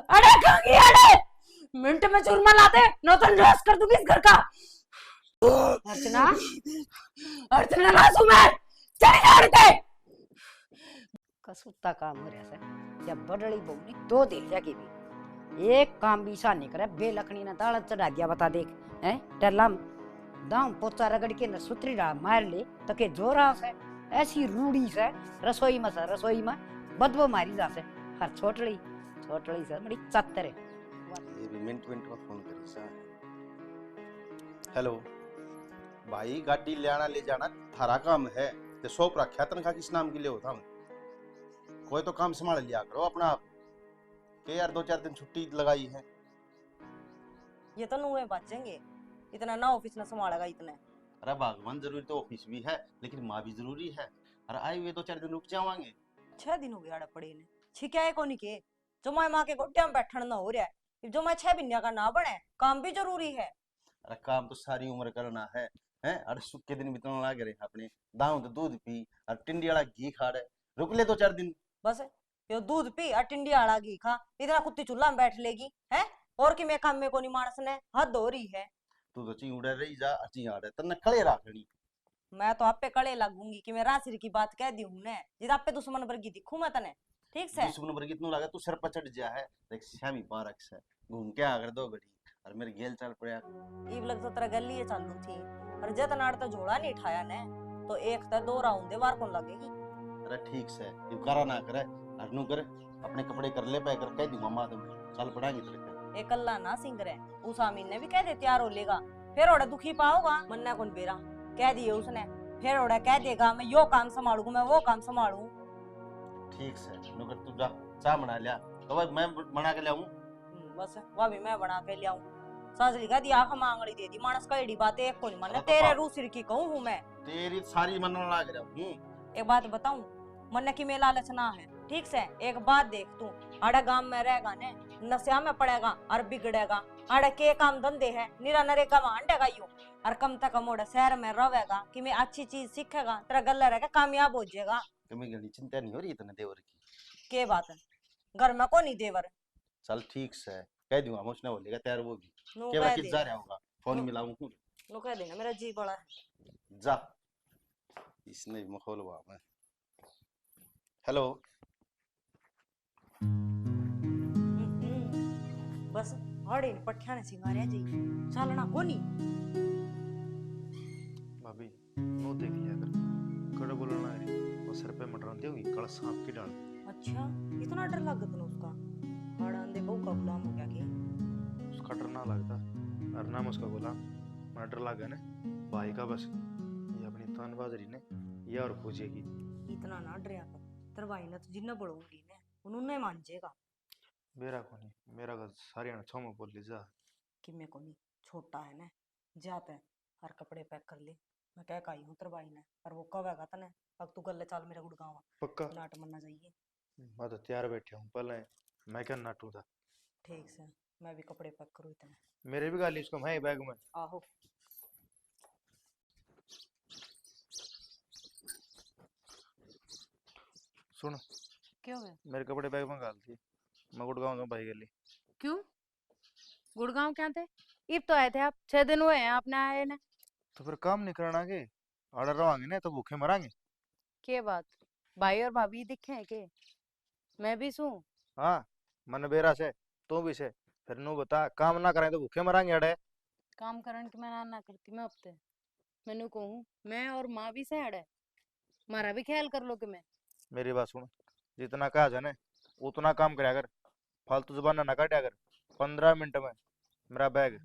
अरे कंगी अरे मिनट में चूरमा लाते न तो नाश कर दूंगी इस घर का। अर्चना अर्चना लासू मैं चली जा रहे कसुत्ता काम हो रहा है जब बड़ड़ी बोली दो दिल जाके भी एक काम भी सा नहीं करे बेलखनी ना दाल चढ़ा दिया बता देख हैं टल्लम दाम पोचा रगड़ के न सुतरी डाल मार ले तके जोरा से ऐसी रूड़ी से रसोई में बदबू मारी जा से हर छोटड़ी से बड़ी चत्तर है ये भी मिनट में फोन करी सा। हेलो भाई गाड़ी ले आना ले जाना थारा काम है ते सौंप रखा तनखा किस नाम के लिए होता हम कोई तो काम संभाल लिया करो अपना आप के यार 2-4 दिन छुट्टी लगाई है। ये तो नुए बचेंगे इतना ना ऑफिस ना संभालेगा इतने। अरे भगवान जरूरी तो ऑफिस भी है लेकिन माँ भी जरूरी है। अरे आए हुए 2-4 दिन रुक जावांगे। 6 दिन हो गए आड़े पड़े ने छिक्या है कोनी के जो मैं माँ के गोट्या में बैठन ना हो रहा है जो मैं 6 महीने का ना बने काम भी जरूरी है। अरे काम तो सारी उम्र करना है हैं। अरे सुख के दिन बिताने लग रहे अपने दाऊ तो दूध पी और टिंडी वाला घी खा रहे रुक ले 2-4 दिन बस यो दूध पी और टिंडी वाला घी खा इतना कुत्ती चूल्हा में बैठ लेगी है और कि मैं काम में कोनी मानस ने हद हो रही है। तू तो चिंगुड़ा रही जा अच्छी आ रहे तन्ने कले राखनी। मैं तो आप पे कड़े लगूंगी कि मैं रासिर की बात कह दी हूं ने जिद आप पे दुश्मन वर्गी दिखूं मैं तने ठीक से दुश्मन वर्गी इतना लगा तू सर पर चढ़ जा है देख श्यामी पार्क से घूम के आकर 2 घड़ी और मेरे गेल चल पड़ा इब लग तो तेरा गली है चालू थी और जत नाड़ तो झोला नहीं उठाया ने तो एक तो 2 राउंड दे वार कौन लगेगी। अरे ठीक से यू करा ना करे अरनु करे अपने कपड़े कर ले पैक कर कह दूं मामा तुम चल पड़ाएंगे तेरे एक अल्लाह ना सिंग रे उस आमीन ने भी कह दे तैयार हो लेगा फिर ओड़ा दुखी पाओगा मन्ना कौन बेरा कह दिए उसने फिर ओड़ा कह देगा मैं यो काम संभालूंगा मैं वो काम संभालूं। ठीक से नुकर तू जा चाय बना लिया तो भाई मैं बना के लाऊं बस वो भी मैं बना के लाऊं साजली का दी आंख मांगड़ी दे दी मानस का एडी बात एक कोनी मन तेरे रू सिर की कहूं हूं मैं तेरी सारी मनन लग रहा हूं। एक बात बताऊं मन की में लालच ना है ठीक से एक बात देख तू आड़ा गांव में रहेगा ने नशा में पड़ेगा और बिगड़ेगा आड़ा के काम धंधे है निरा नरेगा में अंडेगा यूं और कम तक मोड़ा शहर में रहेगा कि मैं अच्छी चीज सीखेगा तेरा गला रहेगा कामयाब हो जाएगा। तुम्हें गली चिंता नहीं हो रही इतने देवर की के बात है घर में को नहीं देवर चल ठीक से कह दूंगा हम उसने बोलेगा तैयार वो भी नु क्या कह किस दे जा रहा होगा फोन मिलाऊं नु कह देना मेरा जी बड़ा है जा इसने मखौल हुआ मैं। हेलो बस हड़े पठिया ने सिंगारिया जी चलना कोनी भाभी वो देख लिया कर कड़ा बोलना है वो सर पे मटराती होगी कड़ा सांप की डाल। अच्छा इतना डर लग गया उसका हड़ा अंधे बहु का गुलाम हो गया कि उसका डर ना लगता और नाम उसका गुलाम मैं डर लगा ना भाई का बस ये अपनी तान बाजरी ने ये और खोजेगी इतना ना डरिया कर तेरे भाई ने तो जिन्ना बड़ोंगी ने उन्होंने मान जाएगा मेरा को नहीं मेरा का सारे ना छो में बोल ली जा कि मैं को नहीं छोटा है ना जाते हर कपड़े पैक कर ले मैं कह काई हूं तेरे भाई ने और वो कब आएगा तने अब तू गले चाल मेरे गुड़गांव पक्का नाट मरना चाहिए। मैं तो तैयार बैठा हूँ पहले मैं क्या नाटू था ठीक से मैं भी कपड़े पैक करूँ इतने मेरे भी गाली इसको है बैग में आहो सुन क्यों है मेरे कपड़े बैग में डाल दी मैं गुड़गांव का भाई गली क्यों गुड़गांव क्या थे इब तो आए थे आप 6 दिन हुए हैं आपने आए ना तो फिर काम नहीं करना के ऑर्डर रवांगे ना तो भूखे मरांगे। के बात भाई और भाभी दिखे हैं के मैं भी सू हाँ मन बेरा से तू भी से फिर नु बता काम ना करें तो भूखे मरांगे अड़े काम करन के मैं ना करती मैं हफ्ते मैनू कहूँ मैं और माँ भी से अड़े मारा भी ख्याल कर लो कि मैं मेरी बात सुन जितना कहा जाने उतना काम करया कर फालतू जुबान ना काटा कर 15 मिनट में मेरा बैग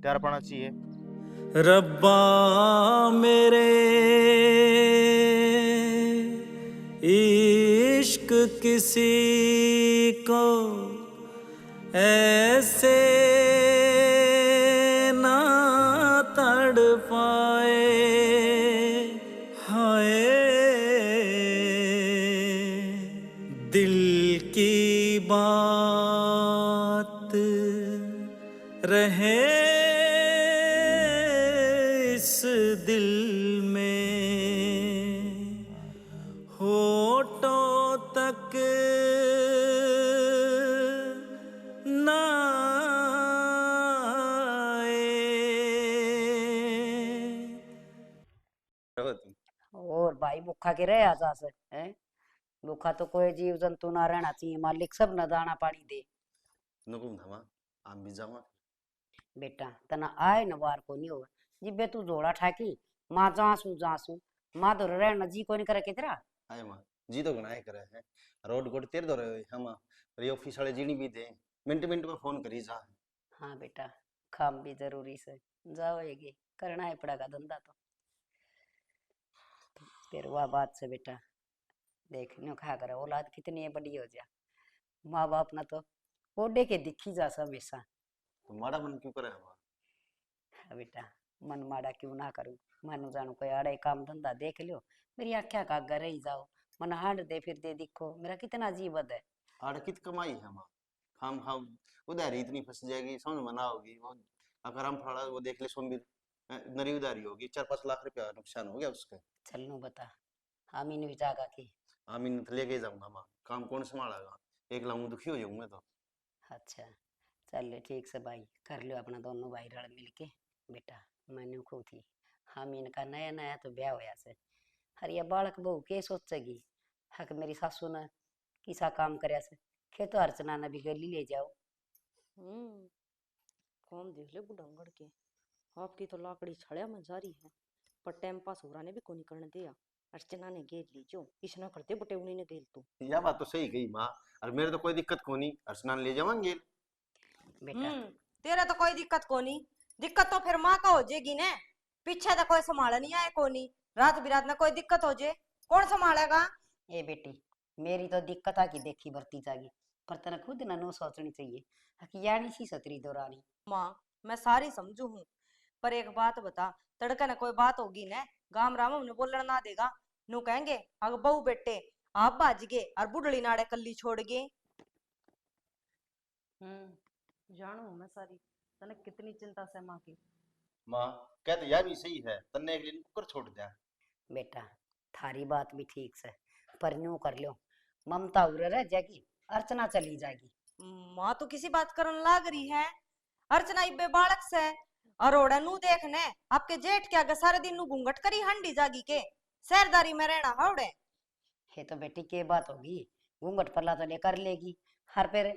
तैयार पड़ा चाहिए। रब्बा मेरे इश्क किसी को ऐसे ना तड़पाए हाय दिल की बात रहे इस दिल में होठों तक भाई भूखा के रह जा से है। भूखा तो कोई जीव जंतु ना रहना चाहिए, मालिक सब न दाना पानी दे। नुकुम था माँ, आम भी जावा। बेटा तना आए न बार को नहीं होगा जिबे तू जोड़ा ठाकी माँ जासू माँ तो रहना जी को नहीं करे कितरा। आए माँ, जी तो गनाए करे है। रोड गोड तेर दो रहे हम रे ऑफिस वाले जीनी भी दे, मिनट मिनट में फोन करी जा। हाँ बेटा काम भी जरूरी से जाओगे, करना है पड़ेगा धंधा तो। फिर वह बात से बेटा देखने खा कर औलाद कितनी बड़ी हो जा, माँ बाप ना तो ओडे के दिखी जा हमेशा। तो माड़ा मन क्यों करे हम? हाँ बेटा मन माड़ा क्यों ना करूं, मानो जानो कोई आड़े काम धंधा देख लियो, मेरी आख्या का घर ही जाओ, मन हांड दे फिर दे दिखो मेरा कितना जीवद है। आड़ कित कमाई है माँ, हम उधारी इतनी फंस जाएगी, समझ में ना होगी वो। अगर हम फड़ा वो देख ले सोमवीर, नरी उधारी होगी, 4-5 लाख रुपया नुकसान हो गया उसका। चल नू बता आमीन भी जागा की। आमीन तो लेके जाऊंगा माँ, काम कौन संभालेगा, एक लाऊं दुखी हो जाऊंगा तो। अच्छा चल ठीक से भाई कर लियो अपना दोनों भाई रल मिल के। बेटा मैंने खूब थी हम इनका नया नया तो ब्याह होया से, हर ये बालक बहू के सोचेगी, हक मेरी सासू ने किसा काम करया से, खेतो अर्चना ने भी गली ले जाओ। कौन देख ले बुढ़ंगड़ के, आपकी तो लाकड़ी छड़िया में जारी है, पर टाइम पास हो रहा ने भी कोनी करने दिया। अर्चना ने गेल लीजो, इसना करते बटे उन्हीं ने गेल तू। यह बात तो सही गई माँ, और मेरे तो कोई दिक्कत को नहीं, अर्चना ले जावांगे। बेटा तेरा तो कोई दिक्कत कोनी, दिक्कत तो फिर माँ का हो जाएगी ने, पीछे तो कोई संभाल नहीं आए कोनी, रात बिरात में कोई दिक्कत हो जाए कौन संभालेगा? ए बेटी मेरी तो दिक्कत आ की देखी बरती जागी, पर तने खुद ना नो सोचनी चाहिए, हकी यानी सी सतरी दौरानी। माँ मैं सारी समझू हूँ, पर एक बात बता, तड़का ने कोई बात होगी ने, गाम राम हमने बोलना ना देगा, नु कहेंगे अग बहू बेटे आप बाज गए और बुढ़ड़ी नाड़े कल्ली छोड़ गए। जानू मैं सारी, तने कितनी चिंता से माँ की। माँ कहते यह भी सही है, तन्ने एक दिन कुकर छोड़ दिया। बेटा थारी बात भी ठीक से, पर यूं कर लो ममता उरे रह जाएगी, अर्चना चली जाएगी। माँ तो किसी बात करन लाग रही है, अर्चना इब्बे बालक से और ओड़ा नु देखने आपके जेठ के आगे सारे दिन नु घूंघट करी हंडी जागी के शहरदारी में रहना हवड़े। ये तो बेटी के बात होगी, घूंघट पल्ला तो लेकर लेगी, हर पेर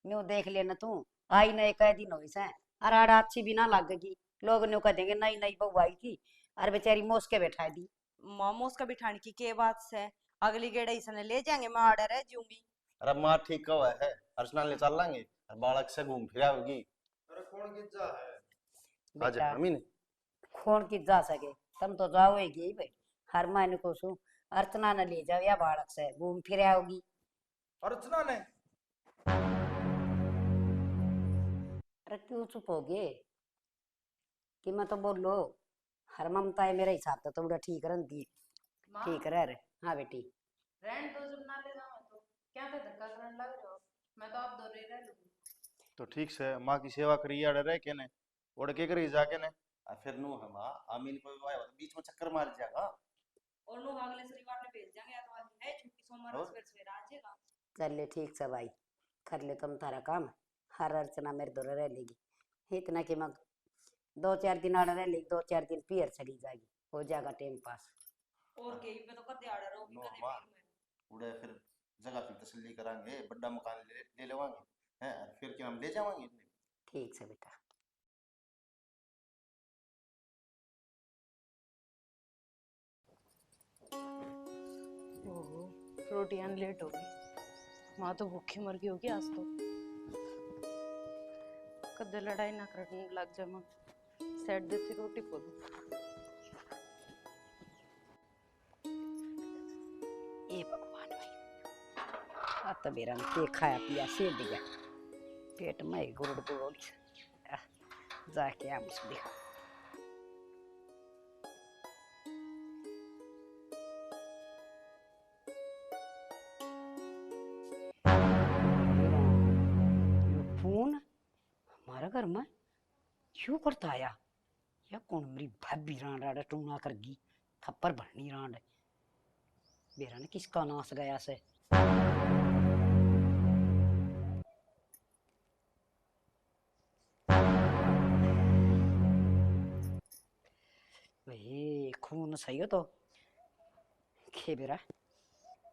न्यू देख लेना तू आई न एक दिन हो से और आड़ा अच्छी भी ना लगेगी, लोग न्यू कह देंगे नई नई बहू आई थी और बेचारी मोस के बैठा दी। मामोस का बिठाने की के बात से, अगली गेड़ा इसने ले जाएंगे मैं आड़े रह जाऊंगी। अरे माँ ठीक कहो है, अर्चना ले चल लांगे और बालक से घूम फिरा होगी। अरे कौन गिज्जा है? आज बेटा अमीन खून की जा सके तुम तो जाओगी भाई, हर महीने को सू अर्चना न ले जाओ या बालक से घूम फिर आओगी। अर्चना ने? अरे क्यों चुप हो गए कि मैं तो बोलो, हर ममता है मेरे हिसाब से तो ठीक रही, ठीक रह रहे। हाँ बेटी रहन दो, जब ना ले जाओ तो क्या पे धक्का करने लग रहे हो, मैं तो आप दोरे रह लूंगी। तो ठीक से माँ की सेवा करी आड़े रह के ने, ओढ़ के करी जाके ने। फिर नु हम आमीन को बीच में चक्कर मार जाएगा। और नु अगले शनिवार ने भेज देंगे, या तो आज है छुट्टी, सोमवार और? सवेरे सवेरे आ जाएगा। चल ले ठीक से भाई कर ले तुम तारा काम, हर अर्चना मेरे दौर रह लेगी, इतना कि मैं 2-4 दिन आड़ा रह लेगी, 2-4 दिन पियर चली जाएगी, हो जाएगा टाइम पास। और के पे तो कदे आड़े रहोगी नो कदे माँ, पीर में। उड़े फिर जगह की तसल्ली करांगे, बड़ा मकान ले लेवांगे हैं, फिर क्या हम ले जावांगे। ठीक से बेटा। ओहो रोटियां लेट होगी, माँ तो भूखी मर गई होगी आज तो। कदे लड़ाई ना करने लग जा माँ, सेट देती रोटी को दो। ए भगवान भाई अब तो मेरा के खाया पिया से दिया, पेट में गुड़ गुड़ जाके आम देखा। फोन हमारा घर में क्यों करता आया, या कौन मेरी भाभी रांड टूना कर गई, थप्पड़ भरनी रांड बेरा ने किसका नाश गया से। भाई खून सही हो तो हे बेरा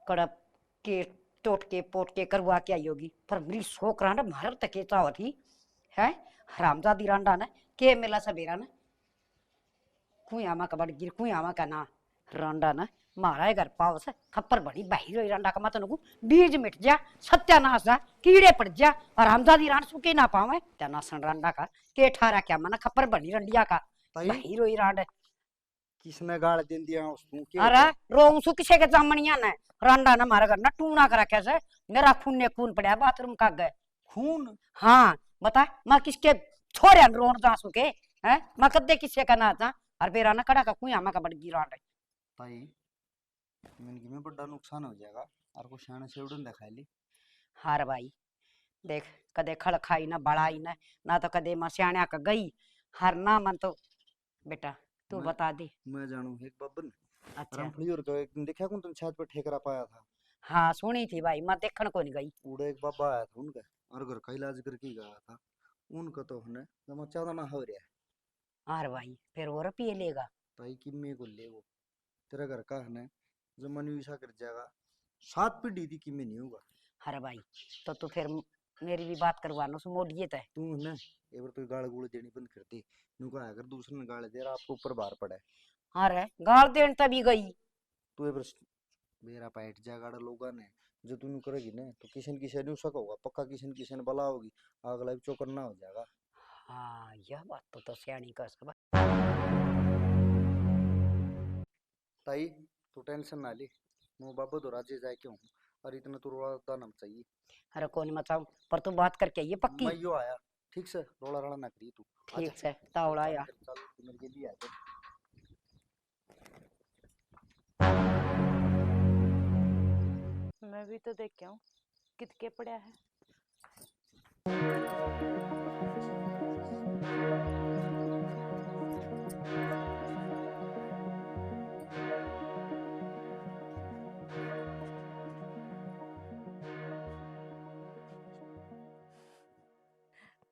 कड़प के टोट के पोट के करवा के आई होगी पर मेरी छोकरा ने मार तके चावत ही है हरामजादी रांडा ने के मिला सबेरा ने कुयामा का बड़ गिर कुयामा का ना रांडा ने मारा है घर पाव से खप्पर बड़ी बाहर होई रांडा का मत नुकु बीज मिट जा सत्यानाश जा कीड़े पड़ जा और हरामजादी रांड सुके ना पावे त्यानासन रांडा का के ठारा क्या मना खप्पर बनी रंडिया का बाहर होई रांड किसने गाड़ दे दिया उसको अरे रोंग सु किसे के जामनिया ने रांडा ने मारा घर ना टूना करा कैसे मेरा खून ने खून पड़ा बाथरूम का गए खून हाँ बता मैं किसके छोरे रोन जा सुके हैं मैं कदे किसे का ना था और बेरा ना कड़ा का कुया मैं का बड़ गिरा रे ताई जिंदगी में बड़ा नुकसान हो जाएगा और को शान से उड़न दिखा ली हार भाई देख कदे खड़ खाई ना बड़ाई ना तो कदे मैं सियाणा का गई हर ना मन तो बेटा तू बता दे मैं जानू एक बब्बन अच्छा रामफली और एक दिन देखा कौन तुम छत पे ठेकरा पाया था हाँ सुनी थी भाई मैं देखण को नहीं गई उड़े एक बाबा आया था उनका और घर का इलाज करके गया था उनका तो हमने जमा 14 ना हो रहा है हार भाई फिर वो रुपये लेगा ताई कि मैं को ले वो तेरा घर का है जमा नहीं वैसा कर जाएगा 7 पीढ़ी थी कि मैं नहीं होगा हर भाई तो तू फिर मेरी भी बात करवानो सो मोड़िए तय तू है ना एक बार तो गाड़ गुड़ देनी बंद कर दे नु का अगर दूसरे ने गाड़ दे रहा आपको ऊपर भार पड़ा है अरे गाल देन तभी गई तू एक बार मेरा पैट जा गाड़ा लोगा ने जो तू करेगी ना तो किशन किशन नहीं उसका होगा पक्का किशन किशन बला होगी अगला भी चौकर ना हो जाएगा हाँ यह बात तो सियाणी का सब ताई तू टेंशन ना ले मैं बाबा तो राजे जाए क्यों और इतना तो रोड़ा दानम चाहिए अरे कौन मचाऊ पर तू बात करके ये पक्की मैं यो आया ठीक से रोड़ा राड़ा ना करी तू ठीक से तावड़ा या चल तू मेरे के लिए आ जा मैं भी तो देख के आऊं कितके पड़ा है।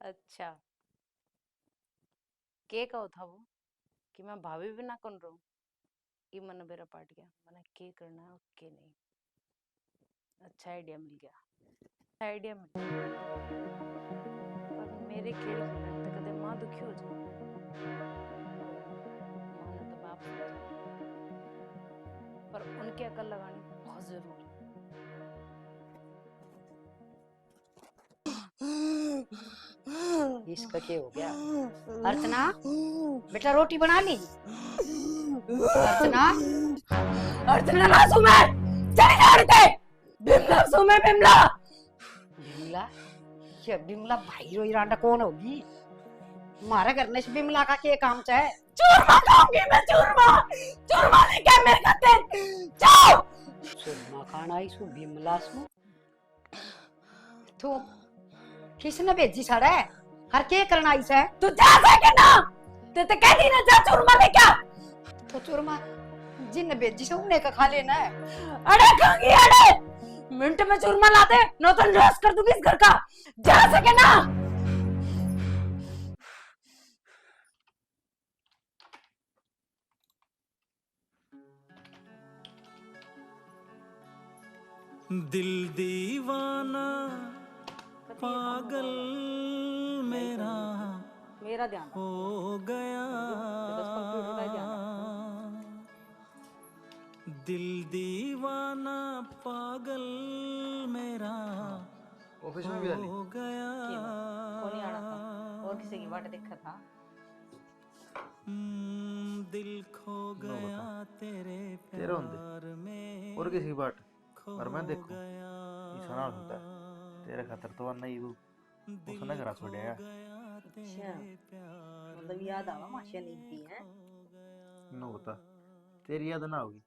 अच्छा के कहो था वो कि मैं भाभी भी ना कर रहा हूँ ये मन बेरा पाट गया मैंने के करना है और के नहीं। अच्छा आइडिया मिल गया आइडिया मिल पर मेरे खेल खेलने तक कदे माँ दुखी हो जाए माँ ने तो बाप पर उनकी अकल लगानी बहुत जरूरी इसका क्या हो गया अर्चना बेटा रोटी बना ली अर्चना अर्चना ना सुमे चली जा रहे बिमला सुमे बिमला बिमला ये बिमला भाई रोई रांडा कौन होगी मारा करने से बिमला का क्या काम है चूरमा खाऊंगी मैं चूरमा लेके मेरे खाते जाओ चूरमा खाना आई सु बिमला सु तो किसने भेजी साड़ा हर के करना आई से तू जा सके ना ते कह दी ना जा चूरमा लेके आ तो चूरमा जिन भेजी से उन्हें का खा लेना है अरे खांगी अरे मिनट में चूरमा ला दे नो तो नाश कर दूंगी इस घर का जा सके ना दिल दीवाना पागल मेरा मेरा ध्यान हो गया बस कंप्यूटर का ध्यान दिल दीवाना पागल मेरा ऑफिस में भी डाली हो गया कौन ही आना था और किसी की बाट देखा था दिल खो गया तेरे तेरे होंदे प्यार में और किसी की बाट खो और मैं देखूं गया ईसा ना होता है तेरे खातर तो नहीं वो उसने करा छोड़े है अच्छा मतलब याद आवा माशिया नहीं दी है न होता तेरी याद ना होगी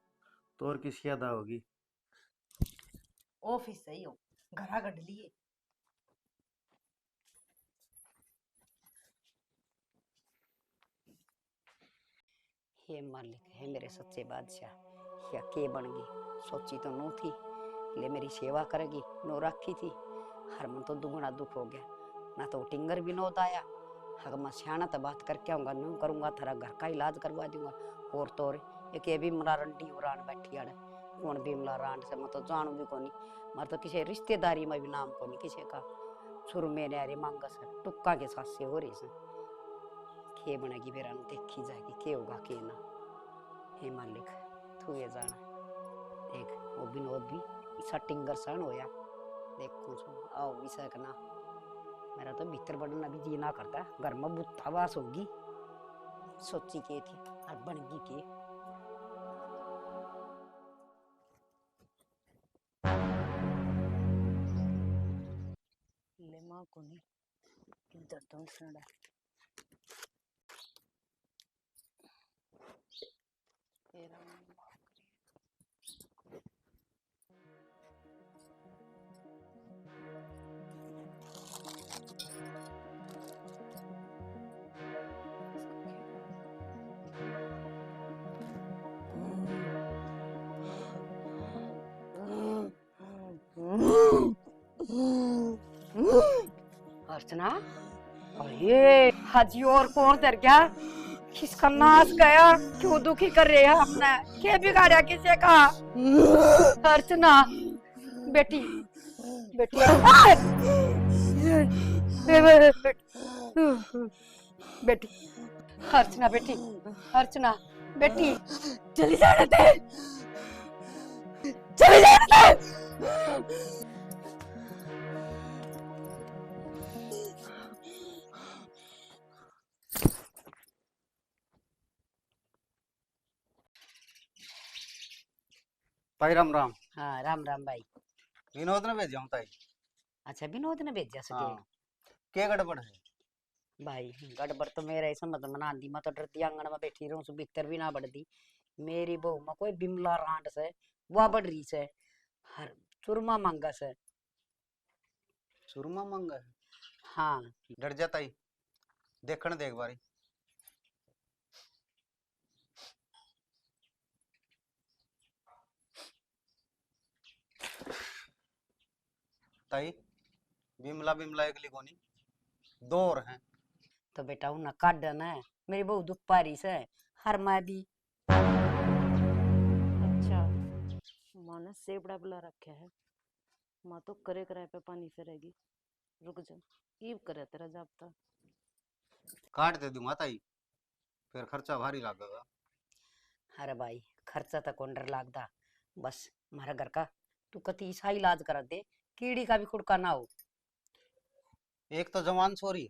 तो और किसकी याद होगी ऑफिस सही हो घरा गढ़ लिए हे मालिक है मेरे सच्चे बादशाह या के बन गई सोची तो नू थी ले मेरी सेवा करेगी नो रखी थी हर मन तो दुगुना दुख हो गया ना तो टिंगर भी नोत आया अगर मैं सियाना तो बात करके आऊंगा न्यू करूंगा थारा घर का इलाज करवा दूंगा और तो और एक ये भी मरा रंडी उड़ान बैठी आड़े कौन बिमला रांड से मैं तो जानू भी कोनी मैं तो किसी रिश्तेदारी में भी नाम कोनी किसी का शुरू में यारी मांगा से टुक्का के साथ से हो रही से के बनेगी फिर हम देखी जाएगी के होगा के ना हे मालिक तू ये जाना देख वो विनोद भी इसा टिंगर सन होया देखो सो आओ भी सकना मेरा तो भीतर बढ़ना भी जी ना करता घर में बुत्तावास होगी सोची के थी और बन गई के ले माँ को नहीं किधर तो सड़ा तेरा अर्चना अरे हाजी और कौन डर गया किसका नाश गया क्यों दुखी कर रहे हैं अपने क्या बिगाड़ा किसे का अर्चना बेटी बेटी बेटी अर्चना बेटी अर्चना बेटी चली जाने दे चली जाने दे ताई राम राम। हाँ राम राम भाई विनोद ने भेजा हूं ताई। अच्छा विनोद ने भेजा सके हाँ। क्या गड़बड़ है? भाई गड़बड़ तो मेरा ही समझ में ना आंदी मैं तो डरती आंगन में बैठी रहूं सु भीतर भी ना बढ़ती मेरी बहू में कोई बिमला रांड से वह बढ़ रही से हर चूरमा मांगा से सुरमा मांगा है? हाँ डर जा ताई, देखने दे एक बारी। ताई बिमला बिमला एक लिखोनी दो और हैं। तो बेटा उन्हें काटना है मेरी बहू दुख पा रही से हर मैं भी अच्छा माँ ने सेबड़ा बुला रखा है माँ तो करे कराए पे पानी फेरेगी रुक जा ईब करे तेरा जापता काट दे दूंगा ताई, फिर खर्चा भारी लगेगा। अरे भाई खर्चा तो कौन डर लागदा बस हमारा घर का तू कति सा इलाज कर दे कीड़ी का भी खुड़का ना हो एक तो जवान छोरी है।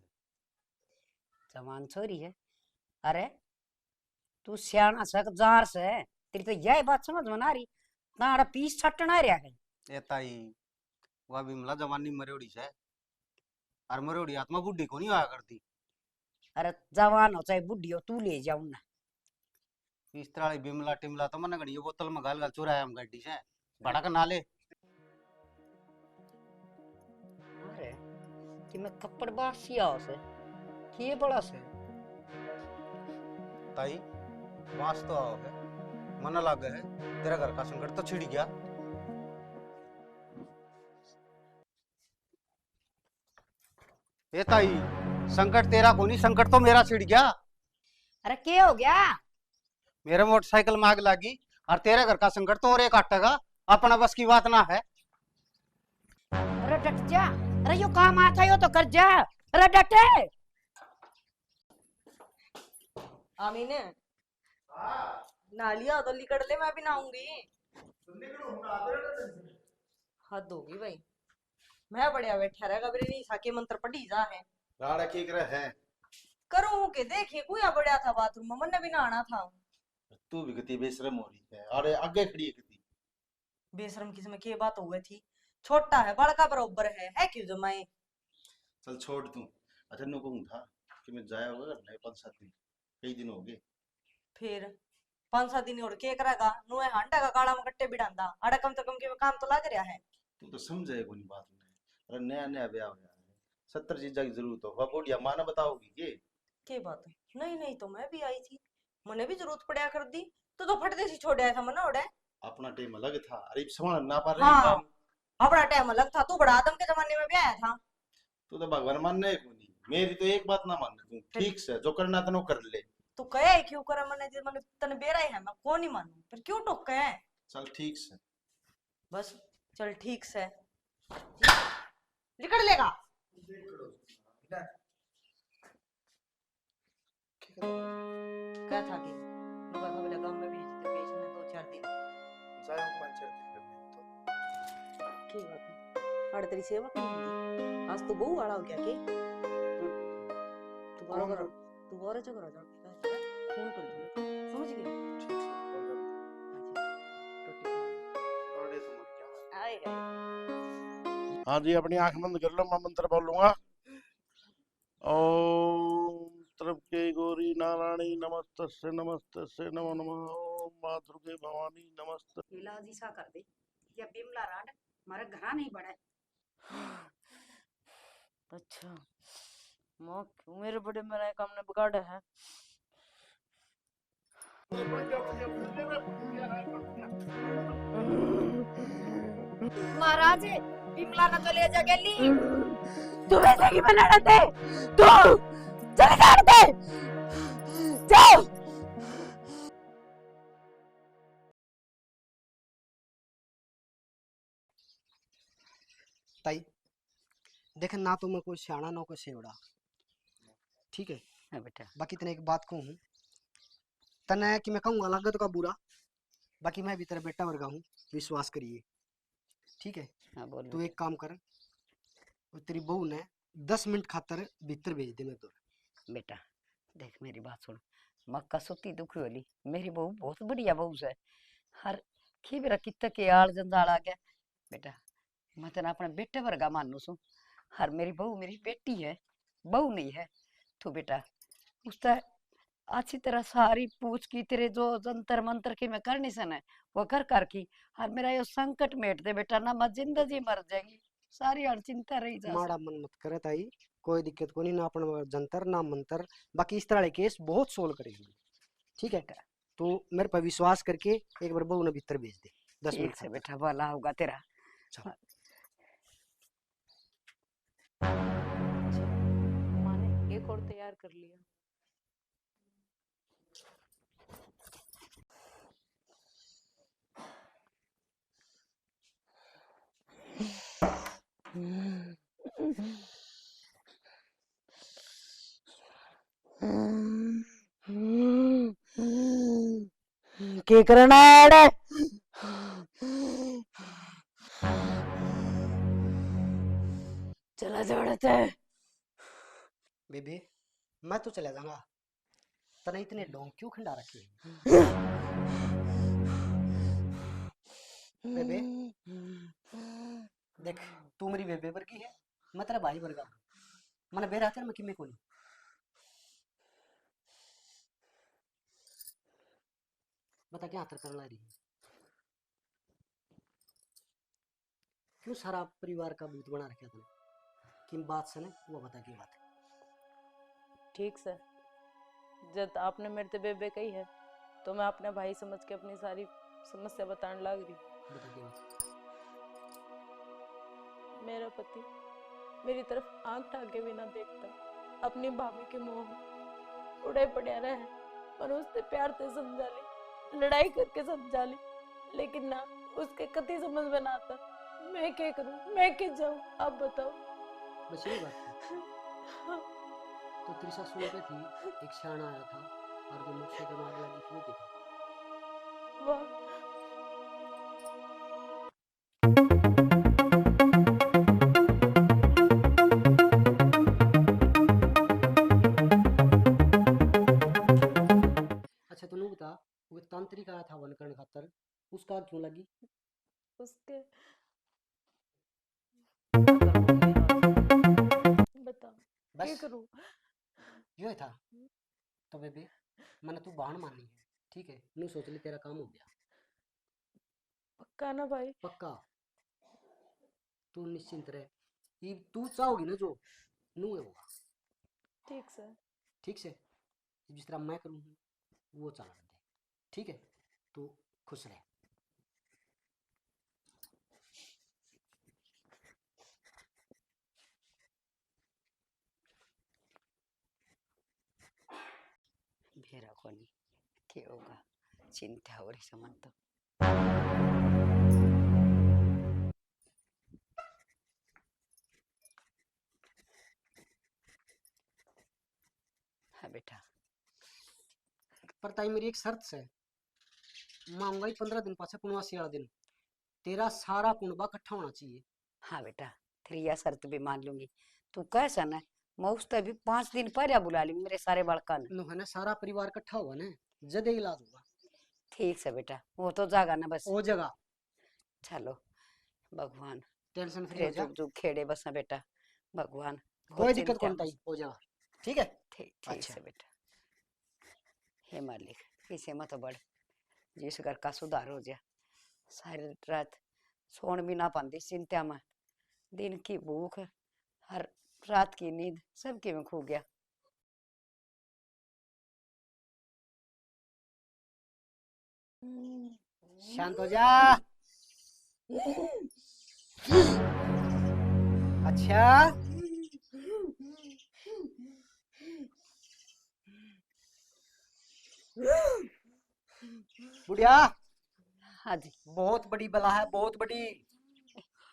जवान छोरी है अरे तू सियाना सक जार से तेरी तो यह बात समझ में ना रही ताड़ा पीस छटना रहा है ए ताई वह बिमला जवानी मरोड़ी से और मरोड़ी आत्मा बुढ़ी को नहीं आया करती। अरे जवान हो चाहे बुढ़ी हो तू ले जाऊ ना इस तरह बिमला टिमला तो मन गड़ी बोतल में गाल गाल चुराया हम गड्डी से भड़क नाले। अरे कि मैं कपड़ बासी आओ से किए बड़ा से ताई बांस तो आओ है मन लग है तेरा घर का संकट तो छिड़ गया। ए ताई संकट तेरा को नहीं संकट तो मेरा छिड़ गया। अरे क्या हो गया मेरे मोटरसाइकिल में आग लगी और तेरे घर का संकट तो और एक काटेगा अपना बस की बात ना है। अरे डट जा अरे यो काम आता यो तो कर जा अरे डटे आमीन नालिया तो लिकड़ ले मैं भी नहाऊंगी। हद होगी भाई मैं बढ़िया बैठा रहेगा मेरी नहीं साके मंत्र पढ़ी जा है राड़ा की करे है करूं के देखिए कोई बढ़िया था बाथरूम में मन भी नहाना था। तू भी कितनी बेशरम हो रही है अरे आगे खड़ी है कितनी बेशरम किस में की बात हो गई थी छोटा है बड़का बराबर है क्यों जमाए। चल छोड़ तू अच्छा नो कहूं था कि मैं जाया होगा नहीं 5-7 दिन कई दिन हो गए फिर 5-7 दिन और के करेगा नुए हांडा का काला में कट्टे बिडांदा अड़ा कम तो कम के काम तो लाग रहा है। तू तो समझे कोई बात नहीं अरे नया नया ब्याह हुआ है 70 चीजा की जरूरत हो वह बोलिया मां ने बताओगी के बात है नहीं तो मैं भी आई थी मने भी जरूरत पड़ा कर दी तो फट देसी छोड़ था मना उड़े अपना टाइम अलग था अरे संभाल ना पा रही हाँ काम अपना टाइम अलग था तू बड़ा आदम के जमाने में भी आया था। तू तो भगवान मानने को नहीं मेरी तो एक बात ना मान तू ठीक से जो करना तो कर ले तू कहे क्यों करे मने जे मने तने बेरा है मैं को नहीं मानू पर क्यों टोक है चल ठीक से। बस चल ठीक से निकल लेगा। क्या था कि नुका खबले गांव में भेजना 2-4 दिन जाए हम 5-4 दिन करने तो की बात है। अड़ तेरी सेवा करूंगी आज तो बहु वाला हो गया के तू बारो तू बारो जगह जा फोन कर दूंगा समझ गया। ठीक से फोन कर और ये तो मर गया। आए आए हाँ जी, अपनी आंख बंद कर लो, मैं मंत्र बोलूंगा। ओम त्र्यंबके गौरी नारायणी नमस्तस्यै नमस्तस्यै नमो नमः। ओम माँ दुर्गे भवानी नमस्ते। इलाज ऐसा कर दे या बिमला राड हमारे घर नहीं बढ़े। अच्छा माँ क्यों मेरे बड़े मेरा काम ने बिगाड़ा है? महाराज बिमला ना तो ले जा गेली। तू वैसे की बना रहे तू चले जाते जाओ। ताई देख ना तो मैं कोई सियाना ना कोई सेवड़ा, ठीक है। हाँ बेटा बाकी तने एक बात कहूँ तने कि मैं कहूँगा लागत का बुरा, बाकी मैं भी तेरा बेटा वर्गा हूँ, विश्वास करिए, ठीक है। हाँ बोल तू एक काम कर, वो तेरी बहू ने 10 मिनट खातर भीतर भेज दे मैं तो। बेटा देख मेरी बात सुन, मक्का सुती दुखी होली मेरी बहू बहुत बढ़िया बहू है। हर खीबरा कित के आल जंजाल आ गया बेटा, मैं तेना अपने बेटे वर्गा मानू सू। हर मेरी बहू मेरी बेटी है, बहू नहीं है। तू बेटा उसका अच्छी तरह सारी पूछ की तेरे जो जंतर मंत्र की मैं करनी सन है वो कर की हर मेरा ये संकट मेट दे बेटा, ना मैं जिंदगी मर जाएगी सारी हर चिंता रही जा। माड़ा मन मत करे ताई, कोई दिक्कत को नहीं, ना अपन जंतर ना मंतर, बाकी इस तरह के केस बहुत सोल्व करेगी, ठीक है। तो मेरे पर विश्वास करके एक बार बहू ने भीतर भेज दे 10 ठीक मिनट से खातर। बेटा भला होगा तेरा। माँ ने एक और तैयार कर लिया। की करना है? चला जोड़ते बेबे मैं तो चला जाऊंगा, तने इतने डोंग क्यों खंडा रखे हैं? बेबे देख तू मेरी बेबे वर्गी है, मैं तेरा भाई वर्गा हूँ, मैंने बेरा चल मैं किमे को नहीं। बता क्या आतर करना रही है? क्यों सारा परिवार का भूत बना रखा तूने? किन बात से ने वो बता की बात है? ठीक से जब आपने मेरे से बेबे कही है तो मैं अपने भाई समझ के अपनी सारी समस्या बताने लग रही। बता की बात है? मेरा पति मेरी तरफ आंख ढाके भी ना देखता, अपनी भाभी के मुंह में उड़े पड़े रहे। और उससे प्यार से समझा ली, लड़ाई करके समझा ली, लेकिन ना उसके कति समझ में ना आता। मैं क्या करूं, मैं क्या जाऊं, आप बताओ। बस यही बात है। तो तेरी सास सुन पे थी, एक सियाना आया था और जो मुझसे के मार लगी थी वो देखा। वाह अच्छा तूने बता, वो तांत्रिक आया था वन करने खातर, उसका आग क्यों लगी? उसके बताओ क्या बस करूं। यो ही था। तो बेबे मैंने तू बाण मानी है, ठीक है, नू सोच ले तेरा काम हो गया पक्का ना भाई? पक्का। तू निश्चिंत रह, ये तू चाहोगी ना जो नू है होगा, ठीक से ठीक से। जिस तरह मैं करूँ वो चला दे, ठीक है। तू खुश रह। भेरा कोनी के होगा चिंता हो रही समझ तो। बेटा। पर ताई मेरी एक शर्त से मांगूंगा 15 दिन पाछे पुनवासी वाला दिन तेरा सारा कुंडबा इकट्ठा होना चाहिए। हाँ बेटा, तेरी यह शर्त भी मान लूंगी। तू कैसा ना, मैं उससे भी 5 दिन पहले बुला लूंगी मेरे सारे बड़का ने। नु है ना सारा परिवार इकट्ठा होगा ना जदे इलाज होगा। ठीक से बेटा, वो तो जागा ना बस। ओ जगह चलो भगवान टेंशन फ्री तेरे हो जा, जुग जुग खेड़े बस बेटा, भगवान कोई दिक्कत कौन ताई हो जाएगा। ठीक है ठीक ठीक अच्छा। से बेटा। हे मालिक, इसे मत बढ़, जिस घर का सुधार हो जाए। सारी रात सोन भी ना पाती चिंता में, दिन की भूख, हर रात की नींद सबके में खो गया। शांत हो जा। अच्छा बुढ़िया, हाँ जी, बहुत बड़ी बला है, बहुत बड़ी।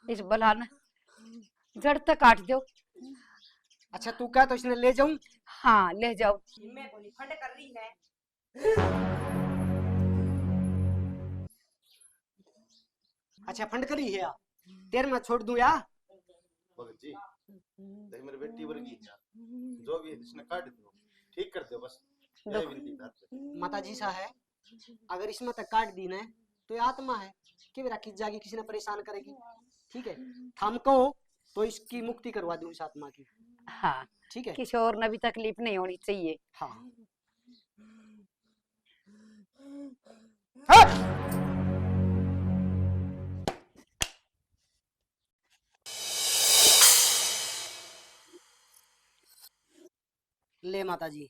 इस बला ने जड़ तक काट दो। अच्छा तू क्या तो इसने ले जाऊं? हाँ ले जाओ। मैं बोली फंड कर रही है। अच्छा फंड करी है या तेरे मैं छोड़ दूं या? भगत जी, देख मेरी बेटी वर्गी है यार, जो भी है इसने काट दो, ठीक कर दो बस, यही विनती करते। माता जी सा है, अगर इसमें तक काट दी ना तो ये आत्मा है कि मेरा किस जागी किसी ने परेशान करेगी। ठीक है हमको तो इसकी मुक्ति करवा दूं इस आत्मा की। हाँ, ठीक है किसी और ने भी तकलीफ नहीं होनी चाहिए। हाँ। ले माता जी,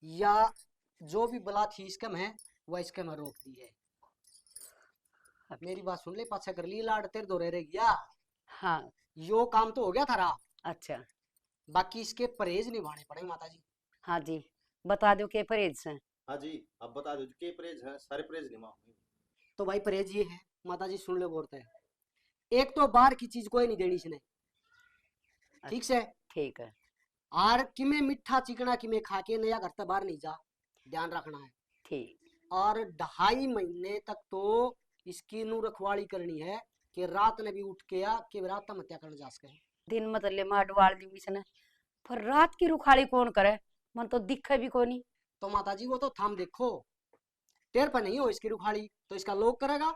या जो भी बला थी इसका मैं वह इसका मैं रोक दी है। मेरी बात सुन ले, पाछा कर ली लाड तेरे दो रह गया। हाँ यो काम तो हो गया थारा, अच्छा। बाकी इसके परहेज निभाने पड़ेंगे माता जी। हाँ जी, बता दो के परहेज से। हाँ जी, अब बता दो के परहेज है, सारे परहेज निभाऊंगी। तो भाई परहेज ये है माता जी, सुन लो गौर है। एक तो बाहर की चीज कोई नहीं देनी इसने, ठीक से। ठीक है और किमे मीठा चिकना किमे खा के नया घर से बाहर नहीं जा, ध्यान रखना है। ठीक। और 2.5 महीने तक तो इसकी नू रखवाली करनी है कि रात ने भी उठ के या कि रात हत्या करने जा सके। दिन मतलब मार डवाल दी इसने, पर रात की रुखाड़ी कौन करे, मन तो दिखे भी कोनी। तो माता जी वो तो थाम देखो, तेर पर नहीं हो इसकी रुखाड़ी तो इसका लोग करेगा।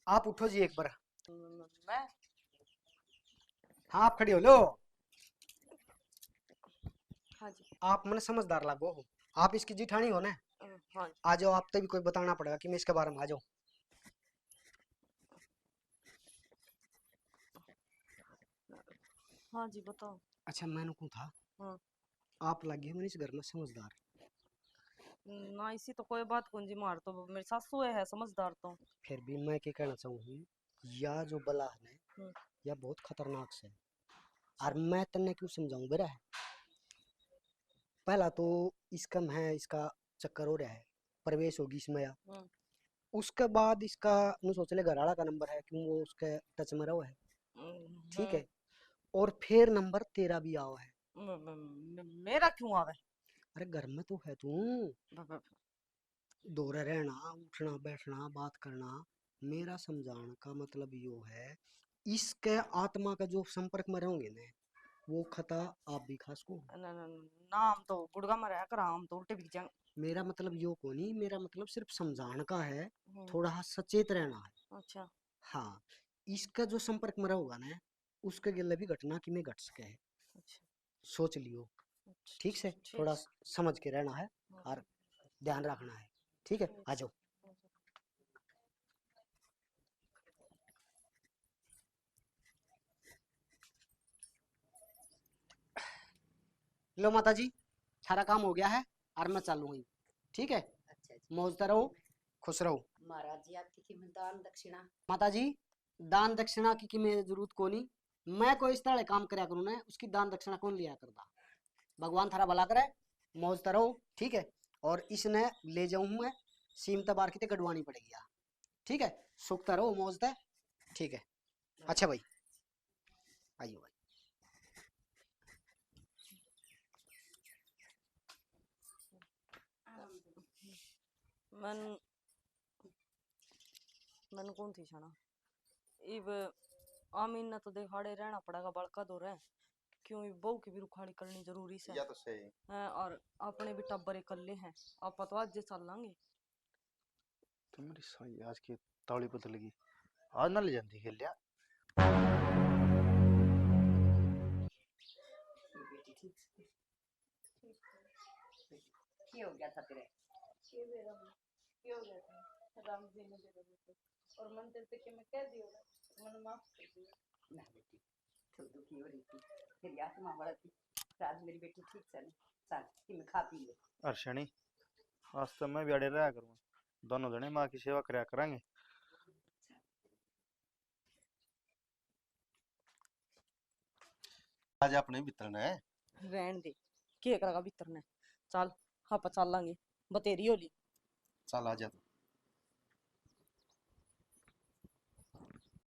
आप उठो जी एक बार। मैं हाँ आप खड़ी हो लो। हाँ जी। आप मन समझदार लागो हो, आप इसकी जिठानी हो ना। हाँ आ जाओ, आप तभी कोई बताना पड़ेगा कि मैं इसके बारे में। आ जाओ। हाँ जी बताओ। अच्छा मैंने कौन था, हाँ। आप लगे मैंने इस घर में समझदार। ना इसी तो कोई बात कुंजी मार तो मेरी सासू है समझदार तो। फिर भी मैं क्या कहना चाहूँ, या जो बला है या बहुत खतरनाक से, और मैं तन्ने क्यों समझाऊं बेरा है। पहला तो इसका है, इसका चक्कर हो रहा है, प्रवेश होगी इसमें या उसके बाद इसका नु सोच ले घराड़ा का नंबर है क्यों वो उसके टच में रहो है। ठीक है, और फिर नंबर तेरा भी आओ है। मेरा क्यों आवे? अरे घर में तो है तू, दौरे रहना उठना बैठना बात करना। मेरा समझाने का मतलब यो है, इसके आत्मा का जो संपर्क में रहोगे ना वो खता आप भी खास को। नाम तो गुड़गा में रह कर हम तो उल्टे भी जाएं। मेरा मतलब यो को नहीं, मेरा मतलब सिर्फ समझाने का है, थोड़ा सचेत रहना है। अच्छा हाँ, इसका जो संपर्क में रहोगा ना उसके गिले भी घटना कि में घट सके है। अच्छा सोच लियो ठीक से, थोड़ा समझ के रहना है और ध्यान रखना है। ठीक है आ जाओ। लो माता जी, सारा काम हो गया है और मैं चालूंगी। ठीक है अच्छा जी। मौजता रहो, खुश रहो। महाराज जी आपकी कीमत दान दक्षिणा। माता जी दान दक्षिणा की मेरी जरूरत को नहीं, मैं कोई इस तरह काम करया करूँ ना उसकी दान दक्षिणा कौन लिया करता। भगवान थारा भला करे, मौजता रहो। ठीक है, और इसने ले जाऊं मैं सीमता बार की गढ़वानी पड़ेगी। ठीक है, सुखता रहो मौजता है। ठीक है, अच्छा भाई, आइयो भाई। मन मन कौन थी छना इब आमीन ना तो देखाड़े रहना पड़ेगा बड़का दो रहे क्यों इब बहू की भी रुखाड़ी करनी जरूरी से या तो सही हैं और अपने भी टब्बरे कल्ले हैं आप तो आज जे चल लांगे तुम्हारी सही आज की ताली बदल गई। आज ना ले जाती खेल लिया। क्या हो गया था तेरे? ये मेरा मन क्यों गया था राम जी ने दे दिया और मन तेरे के मैं कह दियो मन माफ कर दियो। ना बेटी, तो दुखी हो रही थी, तेरी आत्मा बड़ा थी। आज मेरी बेटी ठीक से नहीं, चल कि मैं खा पी ले। अर्शनी, आज तो मैं भी अड़े रहा करूँगा, दोनों जने माँ की सेवा करया करेंगे। आज अपने भीतर है रहन दे के करेगा भीतर ने चल हाँ चल लांगे बतेरी होली चल आ जा तू।